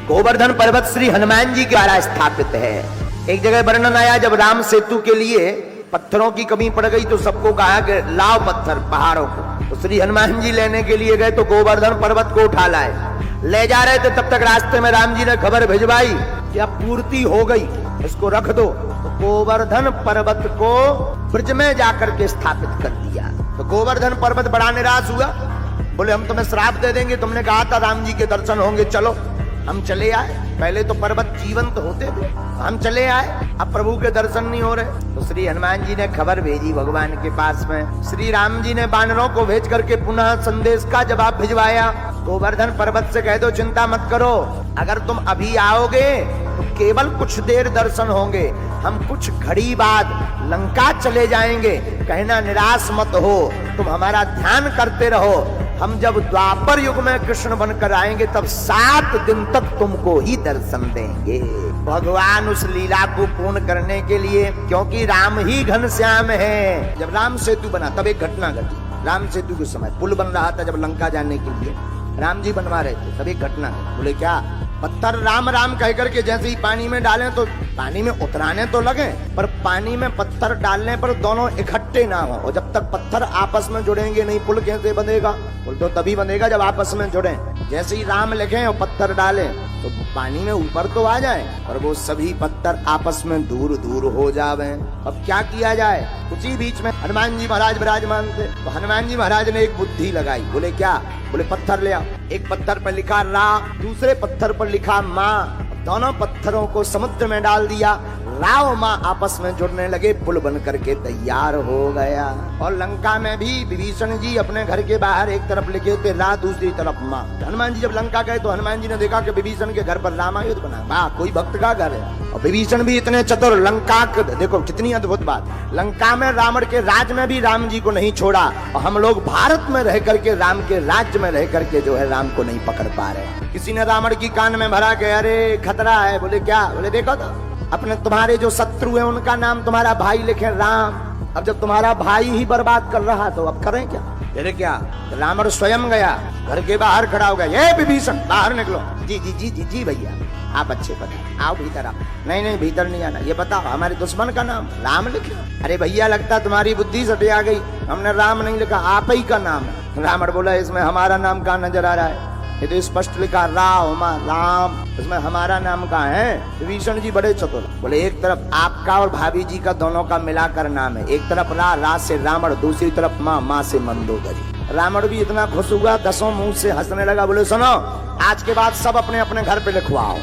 गोवर्धन पर्वत श्री हनुमान जी के द्वारा स्थापित है। एक जगह वर्णन आया, जब राम सेतु के लिए पत्थरों की कमी पड़ गई तो सबको कहा कि लाओ पत्थर पहाड़ों को। तो श्री हनुमान जी लेने के लिए गए तो गोवर्धन पर्वत को उठा लाए। ले जा रहे थे, तब तक रास्ते में राम जी ने खबर भिजवाई कि अब पूर्ति हो गई, इसको रख दो। तो गोवर्धन पर्वत को ब्रज में जाकर के स्थापित कर दिया। तो गोवर्धन पर्वत बड़ा निराश हुआ, बोले हम तुम्हें श्राप दे देंगे, तुमने कहा था राम जी के दर्शन होंगे, चलो। हम चले आए, पहले तो पर्वत जीवंत होते थे, हम चले आए, अब प्रभु के दर्शन नहीं हो रहे। तो श्री हनुमान जी ने खबर भेजी भगवान के पास में। श्री राम जी ने बानरों को भेज करके पुनः संदेश का जवाब भिजवाया। गोवर्धन पर्वत से कह दो चिंता मत करो, अगर तुम अभी आओगे तो केवल कुछ देर दर्शन होंगे, हम कुछ घड़ी बाद लंका चले जाएंगे, कहना निराश मत हो, तुम हमारा ध्यान करते रहो। हम जब द्वापर युग में कृष्ण बनकर आएंगे तब 7 दिन तक तुमको ही दर्शन देंगे। भगवान उस लीला को पूर्ण करने के लिए, क्योंकि राम ही घनश्याम है। जब राम सेतु बना तब एक घटना घटी। राम सेतु के समय पुल बन रहा था, जब लंका जाने के लिए राम जी बनवा रहे थे, तब एक घटना घटी। बोले क्या? पत्थर राम राम कह करके जैसे ही पानी में डालें तो पानी में उतराने तो लगे, पर पानी में पत्थर डालने पर दोनों इकट्ठे ना हो। और जब तक पत्थर आपस में जुड़ेंगे नहीं, पुल कैसे बनेगा? पुल तो तभी बनेगा जब आपस में जुड़े। जैसे ही राम लिखे और पत्थर डालें तो पानी में ऊपर तो आ जाए, पर वो सभी पत्थर आपस में दूर दूर हो जावे। अब क्या किया जाए? उसी बीच में हनुमान जी महाराज विराजमान थे। तो हनुमान जी महाराज ने एक बुद्धि लगाई। बोले क्या? बोले पत्थर ले आओ। एक पत्थर पर लिखा रा, दूसरे पत्थर पर लिखा माँ। दोनों पत्थरों को समुद्र में डाल दिया, राव माँ आपस में जुड़ने लगे, पुल बन करके तैयार हो गया। और लंका में भी विभीषण जी अपने घर के बाहर एक तरफ लिखे थे रा, दूसरी तरफ माँ। हनुमान जी जब लंका गए तो हनुमान जी ने देखा कि विभीषण के घर पर रामायुध बना। वाह, कोई भक्त का घर है। और विभीषण भी इतने चतुर, लंका देखो कितनी अद्भुत बात, लंका में रावण के राज में भी राम जी को नहीं छोड़ा, और हम लोग भारत में रह करके राम के राज्य में रह करके जो है राम को नहीं पकड़ पा रहे। किसी ने रावण की कान में भरा के अरे खतरा है। बोले क्या? बोले देखो तो अपने तुम्हारे जो शत्रु है उनका नाम तुम्हारा भाई लिखे राम। अब जब तुम्हारा भाई ही बर्बाद कर रहा तो अब करें क्या? अरे क्या? तो रावण स्वयं गया, घर के बाहर खड़ा हो गया, ये विभीषण बाहर निकलो। जी जी जी जी जी भैया, आप अच्छे पता, आओ भीतर आओ। नहीं नहीं भीतर नहीं आना, ये बताओ हमारे दुश्मन का नाम राम लिखे। अरे भैया लगता तुम्हारी बुद्धि सटे आ गई, हमने राम नहीं लिखा, आप ही का नाम है। रावण बोला इसमें हमारा नाम कहाँ नजर आ रहा है? ये तो स्पष्ट लिखा राम, इसमें हमारा नाम कहाँ है? विभीषण जी बड़े चतुर, बोले एक तरफ आपका और भाभी जी का दोनों का मिलाकर नाम है, एक तरफ रा से रावण, दूसरी तरफ माँ से मंदोदरी। रावण भी इतना खुश हुआ, 10 मुंह से हंसने लगा। बोले सुनो, आज के बाद सब अपने अपने घर पे लिखवाओ।